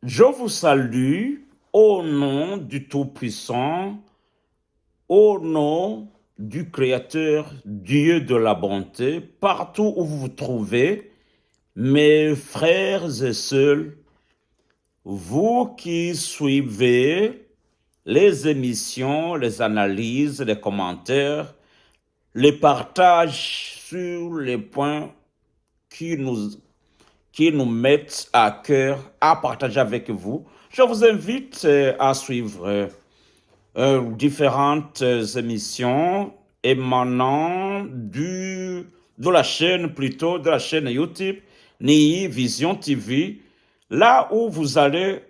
Je vous salue au nom du Tout-Puissant, au nom du Créateur, Dieu de la bonté, partout où vous vous trouvez, mes frères et sœurs, vous qui suivez les émissions, les analyses, les commentaires, les partages sur les points qui nous mettent à cœur à partager avec vous. Je vous invite à suivre différentes émissions émanant de la chaîne, plutôt de la chaîne YouTube, NII Vision TV, là où vous allez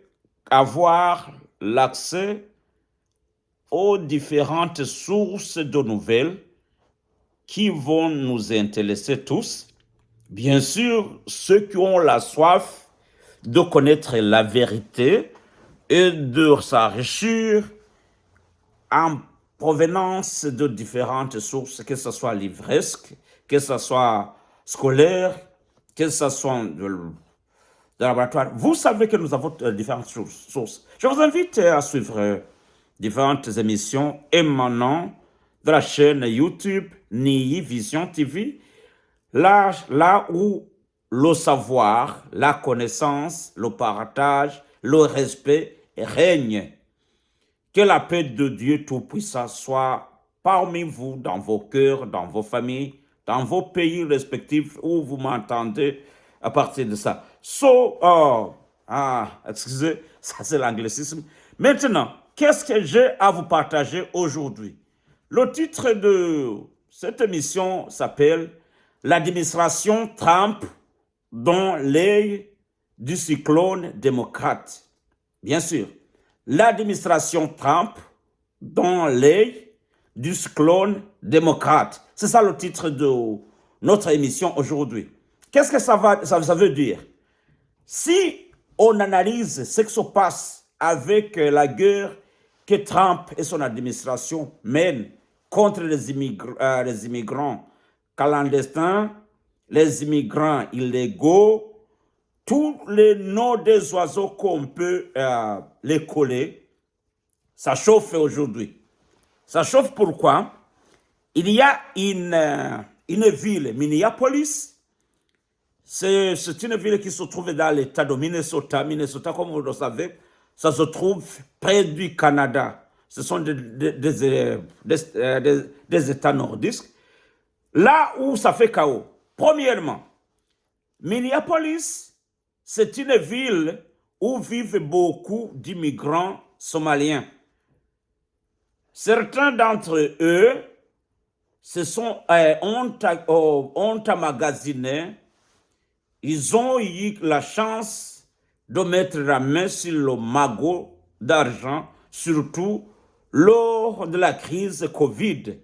avoir l'accès aux différentes sources de nouvelles qui vont nous intéresser tous. Bien sûr, ceux qui ont la soif de connaître la vérité et de s'enrichir en provenance de différentes sources, que ce soit livresque, que ce soit scolaire, que ce soit de laboratoire. Vous savez que nous avons différentes sources. Je vous invite à suivre différentes émissions émanant de la chaîne YouTube NII Vision TV, là où le savoir, la connaissance, le partage, le respect règnent. Que la paix de Dieu Tout-Puissant soit parmi vous, dans vos cœurs, dans vos familles, dans vos pays respectifs où vous m'entendez à partir de ça. Excusez, ça c'est l'anglicisme. Maintenant, qu'est-ce que j'ai à vous partager aujourd'hui? Le titre de cette émission s'appelle « L'administration Trump dans l'œil du cyclone démocrate ». Bien sûr, l'administration Trump dans l'œil du cyclone démocrate. C'est ça le titre de notre émission aujourd'hui. Qu'est-ce que ça veut dire? Si on analyse ce qui se passe avec la guerre que Trump et son administration mènent contre les immigrants clandestins, les immigrants illégaux, tous les noms des oiseaux qu'on peut les coller, ça chauffe aujourd'hui. Ça chauffe pourquoi? Il y a une ville, Minneapolis. C'est une ville qui se trouve dans l'état de Minnesota. Minnesota, comme vous le savez, ça se trouve près du Canada. Ce sont des États nordiques. Là où ça fait chaos. Premièrement, Minneapolis, c'est une ville où vivent beaucoup d'immigrants somaliens. Certains d'entre eux ont emmagasiné, ils ont eu la chance de mettre la main sur le magot d'argent, surtout lors de la crise Covid.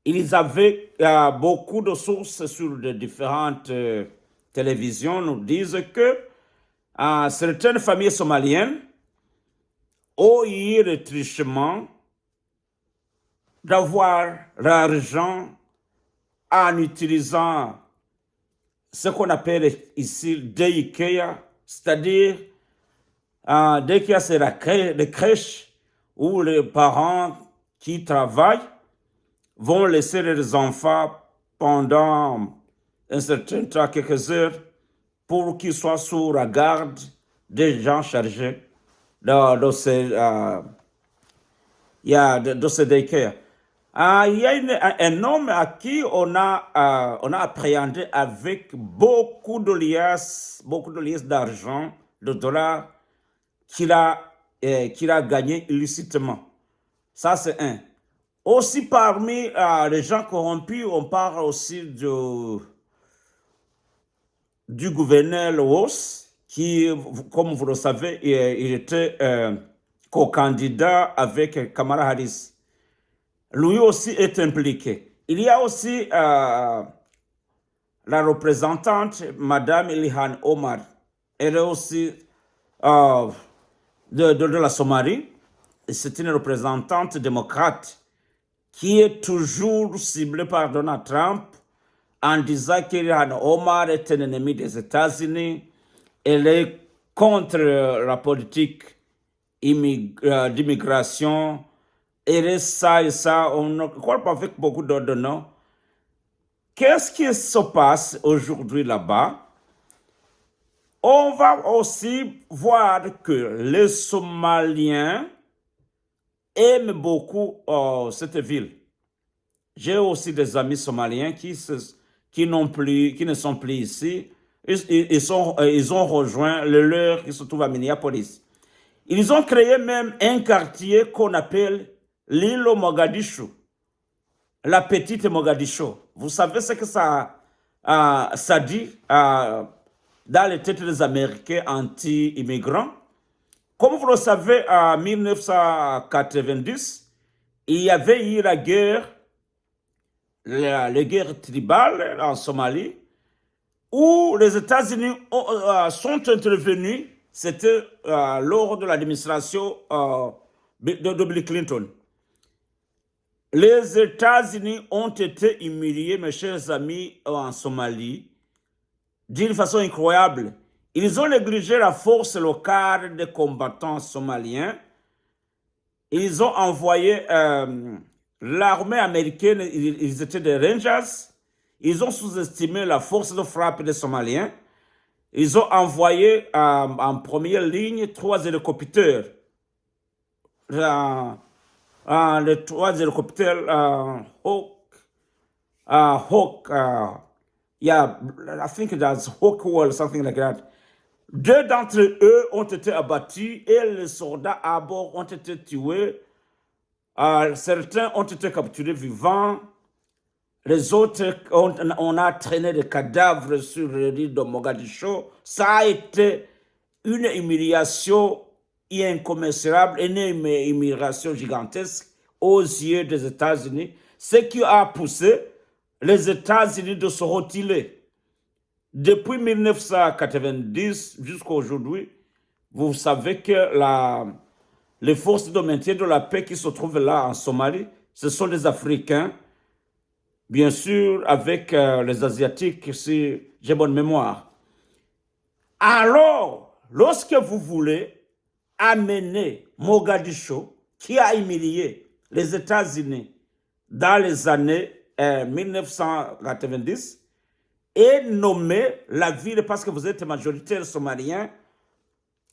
Ils avaient beaucoup de sources sur les différentes télévisions nous disent que certaines familles somaliennes ont eu le trichement d'avoir l'argent en utilisant ce qu'on appelle ici daycare, c'est-à-dire daycare c'est les crèches où les parents qui travaillent vont laisser leurs enfants pendant un certain temps, quelques heures, pour qu'ils soient sous la garde des gens chargés de ces daycare. Il y a un homme à qui on a appréhendé avec beaucoup de liasses d'argent, de dollars, qu'il a gagné illicitement. Ça, c'est un. Aussi, parmi les gens corrompus, on parle aussi du gouverneur Lewis, qui, comme vous le savez, il était co-candidat avec Kamala Harris. Lui aussi est impliqué. Il y a aussi la représentante, Madame Ilhan Omar. Elle est aussi de la Somalie. C'est une représentante démocrate qui est toujours ciblée par Donald Trump en disant qu'Ilhan Omar est un ennemi des États-Unis. Elle est contre la politique d'immigration, et ça, on ne croit pas avec beaucoup d'autres noms. Qu'est-ce qui se passe aujourd'hui là-bas? On va aussi voir que les Somaliens aiment beaucoup cette ville. J'ai aussi des amis somaliens qui ne sont plus ici. Ils ont rejoint le leur qui se trouve à Minneapolis. Ils ont créé même un quartier qu'on appelle l'île Mogadiscio, la petite Mogadiscio. Vous savez ce que ça dit dans les têtes des Américains anti-immigrants? Comme vous le savez, en 1990, il y avait eu la guerre tribales en Somalie, où les États-Unis sont intervenus. C'était lors de l'administration de Bill Clinton. Les États-Unis ont été humiliés, mes chers amis, en Somalie, d'une façon incroyable. Ils ont négligé la force locale des combattants somaliens. Ils ont envoyé l'armée américaine, ils étaient des Rangers. Ils ont sous-estimé la force de frappe des Somaliens. Ils ont envoyé en première ligne 3 hélicoptères. Les 3 hélicoptères Hawk, yeah, I think that's Hawk or something like that. 2 d'entre eux ont été abattus et les soldats à bord ont été tués. Certains ont été capturés vivants. Les autres, on a traîné des cadavres sur l'île de Mogadiscio. Ça a été une humiliation incommensurable, une humiliation gigantesque aux yeux des États-Unis, ce qui a poussé les États-Unis de se retirer. Depuis 1990 jusqu'à aujourd'hui, vous savez que les forces de maintien de la paix qui se trouvent là en Somalie, ce sont des Africains, bien sûr avec les Asiatiques, si j'ai bonne mémoire. Alors, lorsque vous voulez amener Mogadiscio, qui a humilié les États-Unis dans les années 1990, et nommer la ville, parce que vous êtes majoritaire somalien,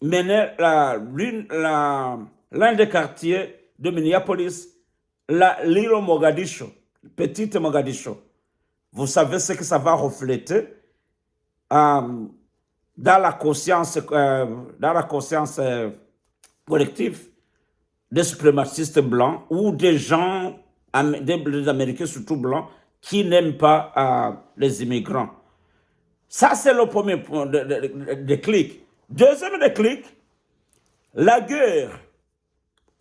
mener l'un des quartiers de Minneapolis, l'île Mogadiscio, petite Mogadiscio. Vous savez ce que ça va refléter dans la conscience collective des suprémacistes blancs ou des gens, des Américains surtout blancs, qui n'aiment pas les immigrants. Ça, c'est le premier point de déclic. Deuxième déclic, la guerre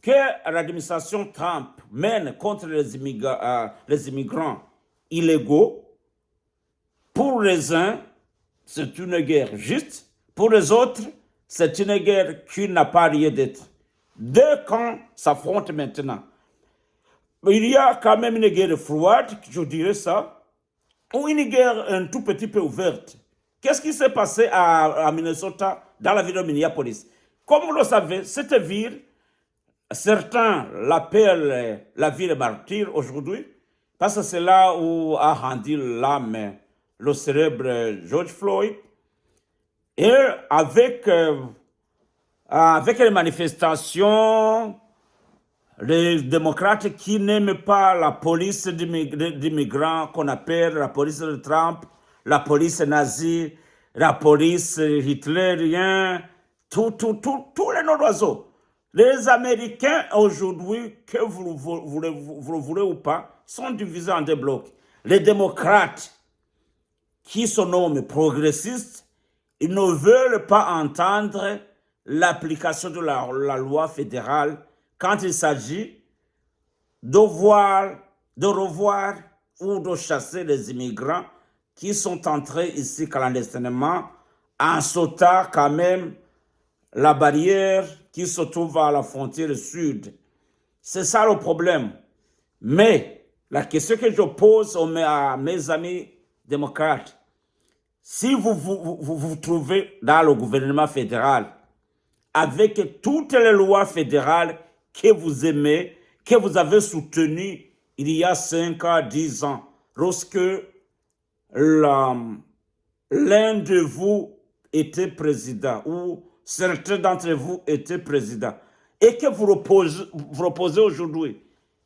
que l'administration Trump mène contre les immigrants illégaux, pour les uns, c'est une guerre juste. Pour les autres, c'est une guerre qui n'a pas lieu d'être. 2 camps s'affrontent maintenant. Il y a quand même une guerre froide, je dirais ça, ou une guerre un tout petit peu ouverte. Qu'est-ce qui s'est passé à Minnesota, dans la ville de Minneapolis? Comme vous le savez, cette ville, certains l'appellent la ville martyre aujourd'hui, parce que c'est là où a rendu l'âme le célèbre George Floyd. Et avec les manifestations, les démocrates qui n'aiment pas la police d'immigrants qu'on appelle la police de Trump, la police nazie, la police hitlérienne, tous les noms d'oiseaux. Les Américains aujourd'hui, que vous le voulez ou pas, sont divisés en 2 blocs. Les démocrates, qui se nomment progressistes, ils ne veulent pas entendre l'application de la loi fédérale quand il s'agit de revoir ou de chasser les immigrants qui sont entrés ici clandestinement en sautant quand même la barrière qui se trouve à la frontière sud. C'est ça le problème. Mais la question que je pose à mes amis démocrates, si vous vous trouvez dans le gouvernement fédéral, avec toutes les lois fédérales que vous aimez, que vous avez soutenues il y a 5 à 10 ans, lorsque l'un de vous était président, ou certains d'entre vous étaient présidents, et que vous reposez aujourd'hui.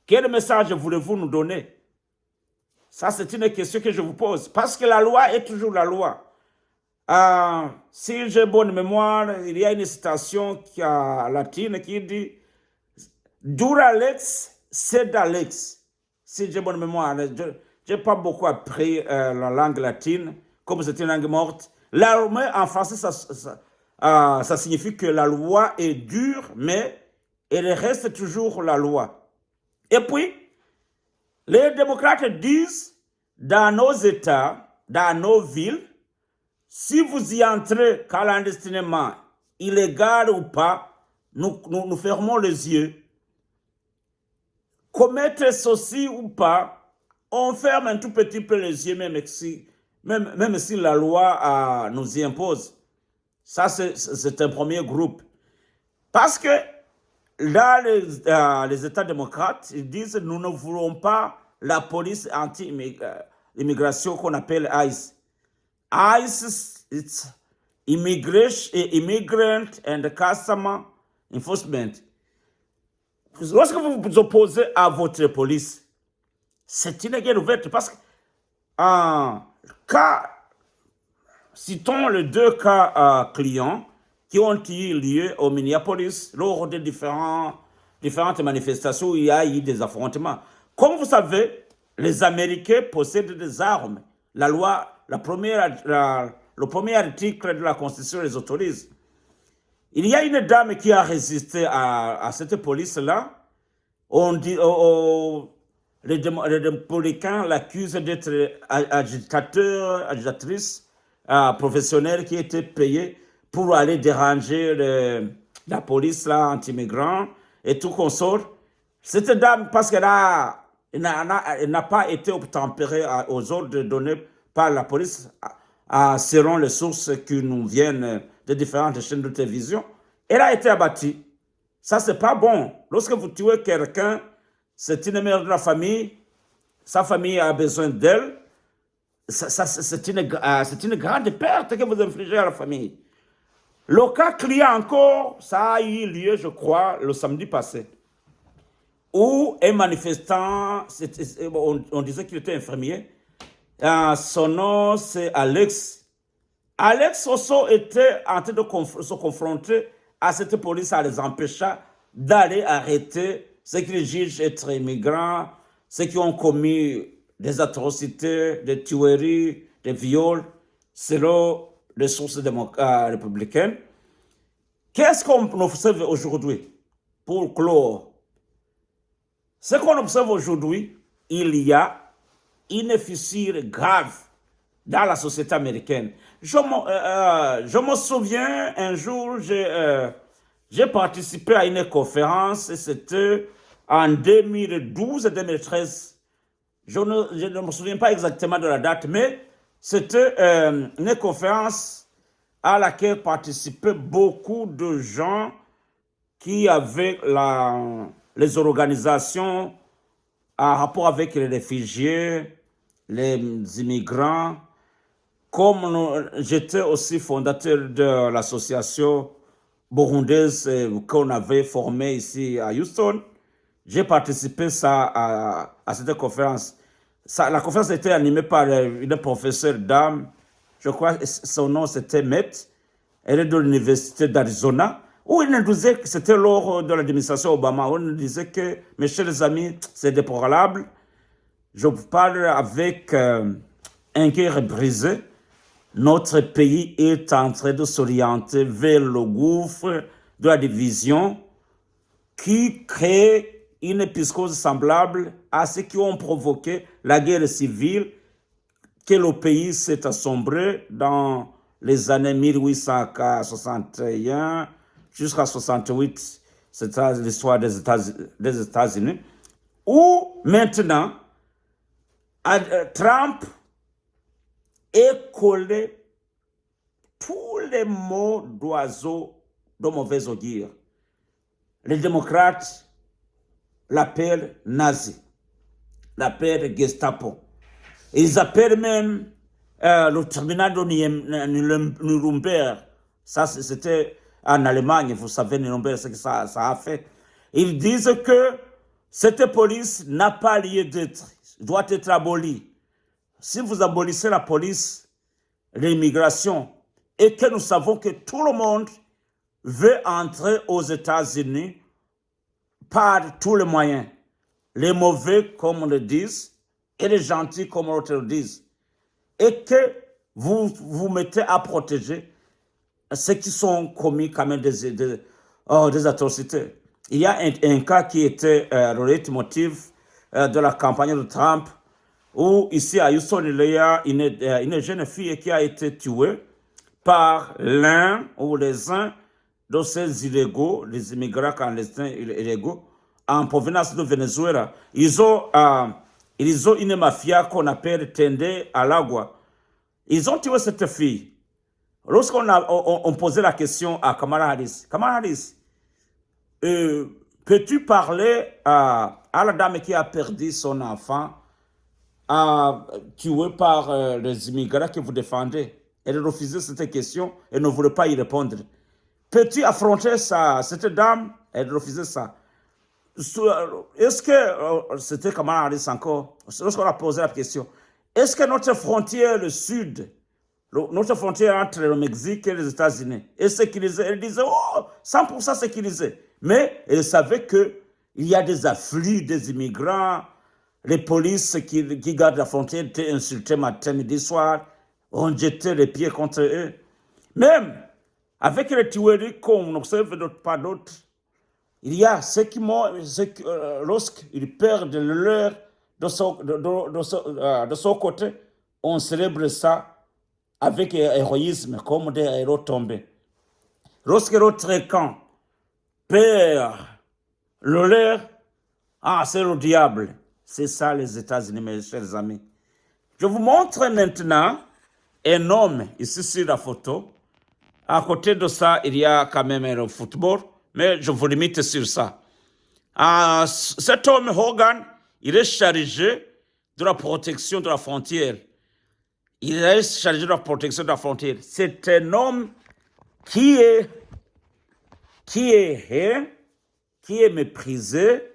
Quel message voulez-vous nous donner? Ça, c'est une question que je vous pose. Parce que la loi est toujours la loi. Si j'ai bonne mémoire, il y a une citation latine qui dit Dura lex, sed lex. Si j'ai bonne mémoire, je n'ai pas beaucoup appris la langue latine, comme c'est une langue morte. La loi, en français, ça signifie que la loi est dure, mais elle reste toujours la loi. Et puis, les démocrates disent, dans nos États, dans nos villes, si vous y entrez clandestinement, illégal ou pas, nous fermons les yeux. Commettre ceci ou pas, on ferme un tout petit peu les yeux, même si la loi nous y impose. Ça, c'est un premier groupe. Parce que dans les États démocrates, ils disent nous ne voulons pas la police anti-immigration qu'on appelle ICE. ICE, it's Immigrant and Customs Enforcement. Lorsque vous vous opposez à votre police, c'est une guerre ouverte parce que, citons les 2 cas clients qui ont eu lieu au Minneapolis lors de différentes manifestations où il y a eu des affrontements. Comme vous savez, les Américains possèdent des armes. La loi, le premier article de la Constitution les autorise. Il y a une dame qui a résisté à cette police-là. Les républicains l'accusent d'être agitatrice professionnelle qui était payée pour aller déranger la police là, anti-migrants et tout consort. Cette dame, parce qu'elle n'a pas été obtempérée aux ordres donnés par la police, selon les sources qui nous viennent de différentes chaînes de télévision, elle a été abattue. Ça, c'est pas bon. Lorsque vous tuez quelqu'un, c'est une mère de la famille, sa famille a besoin d'elle, c'est une grande perte que vous infligez à la famille. Le cas client encore, ça a eu lieu, je crois, le samedi passé, où un manifestant, on disait qu'il était infirmier, son nom c'est Alex. Alex Osso était en train de se confronter à cette police, ça les empêcha d'aller arrêter ceux qui jugent être immigrants, ceux qui ont commis des atrocités, des tueries, des viols, selon les sources républicaines. Qu'est-ce qu'on observe aujourd'hui pour clore? Ce qu'on observe aujourd'hui, il y a une fissure grave dans la société américaine. Je me souviens, un jour, j'ai participé à une conférence, c'était en 2012-2013. Je ne me souviens pas exactement de la date, mais c'était une conférence à laquelle participaient beaucoup de gens qui avaient les organisations en rapport avec les réfugiés, les immigrants. Comme j'étais aussi fondateur de l'association burundaise qu'on avait formée ici à Houston, j'ai participé à cette conférence. La conférence était animée par une professeure dame, je crois que son nom c'était Met, elle est de l'université d'Arizona, où il nous disait que c'était lors de l'administration Obama, où il nous disait que, mes chers amis, c'est déplorable. Je vous parle avec un cœur brisé. Notre pays est en train de s'orienter vers le gouffre de la division qui crée une psychose semblable à ceux qui ont provoqué la guerre civile que le pays s'est assombré dans les années 1861 jusqu'à 68. C'est l'histoire des États-Unis. Où maintenant, Trump est collé tous les mots d'oiseau de mauvais augure. Les démocrates l'appellent nazi, l'appellent Gestapo. Ils appellent même le tribunal de Nuremberg. Ça, c'était en Allemagne, vous savez, Nuremberg, ce que ça a fait. Ils disent que cette police n'a pas lieu d'être, doit être abolie. Si vous abolissez la police, l'immigration, et que nous savons que tout le monde veut entrer aux États-Unis par tous les moyens, les mauvais comme on le dit, et les gentils comme on le dit, et que vous vous mettez à protéger ceux qui sont commis quand même des atrocités. Il y a un cas qui était le leitmotiv de la campagne de Trump, où ici à Houston, il y a une jeune fille qui a été tuée par l'un ou les uns de ces illégaux, les immigrants clandestins illégaux, en provenance de Venezuela. Ils ont une mafia qu'on appelle Tende al Agua. Ils ont tué cette fille. Lorsqu'on posait la question à Kamala Harris, peux-tu parler à la dame qui a perdu son enfant, tué par les immigrants que vous défendez? Elle refusait cette question et ne voulait pas y répondre. Peux-tu affronter cette dame? Elle refusait ça. Est-ce que, c'était Kamala Harris encore, lorsqu'on a posé la question, est-ce que notre frontière, le sud, notre frontière entre le Mexique et les États-Unis est sécurisée? Elle disait, 100% sécurisée. Mais elle savait qu'il y a des afflux des immigrants, les polices qui gardent la frontière étaient insultés matin, midi, soir, on jetait les pieds contre eux. Même avec les tueries qu'on observe par d'autres, il y a ceux qui lorsqu'ils perdent leur de son côté, on célèbre ça avec héroïsme, comme des héros tombés. Lorsque l'autre camp perd le leur, c'est le diable. C'est ça les États-Unis, mes chers amis. Je vous montre maintenant un homme ici sur la photo. À côté de ça, il y a quand même le football, mais je vous limite sur ça. Cet homme, Hogan, il est chargé de la protection de la frontière. Il est chargé de la protection de la frontière. C'est un homme qui est méprisé,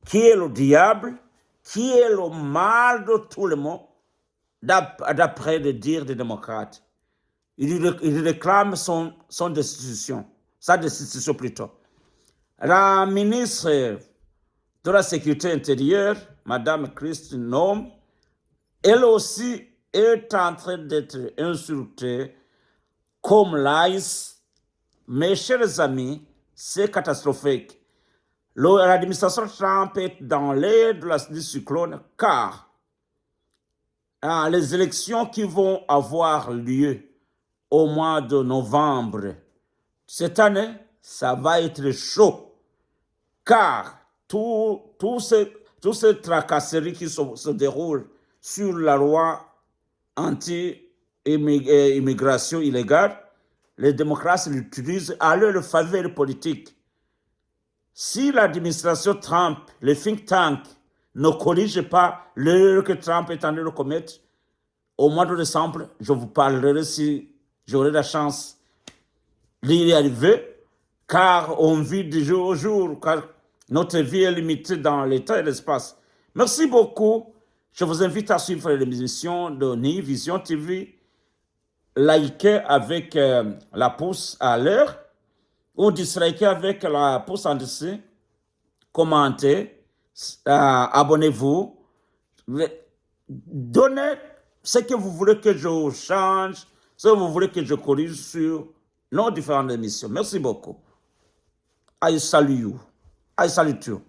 qui est le diable, qui est le mal de tout le monde, d'après le dire des démocrates. Il réclame sa destitution plutôt. La ministre de la Sécurité intérieure, Mme Christine Noem, elle aussi est en train d'être insultée comme l'ICE. Mes chers amis, c'est catastrophique. L'administration Trump est dans l'air du cyclone car les élections qui vont avoir lieu au mois de novembre, cette année, ça va être chaud car toutes ces tracasseries qui se déroulent sur la loi anti-immigration illégale, les démocrates l'utilisent à leur faveur politique. Si l'administration Trump, les think tanks, ne corrigent pas l'erreur que Trump est en train de commettre, au mois de décembre, je vous parlerai si j'aurai la chance d'y arriver, car on vit de jour au jour, car notre vie est limitée dans le temps et l'espace. Merci beaucoup. Je vous invite à suivre l'émission de Ni Vision TV. Likez avec la pouce à l'heure ou dislikez avec la pouce en dessous. Commentez, abonnez-vous. Donnez ce que vous voulez que je change, ce que vous voulez que je corrige sur nos différentes émissions. Merci beaucoup. I salute you. I salute you.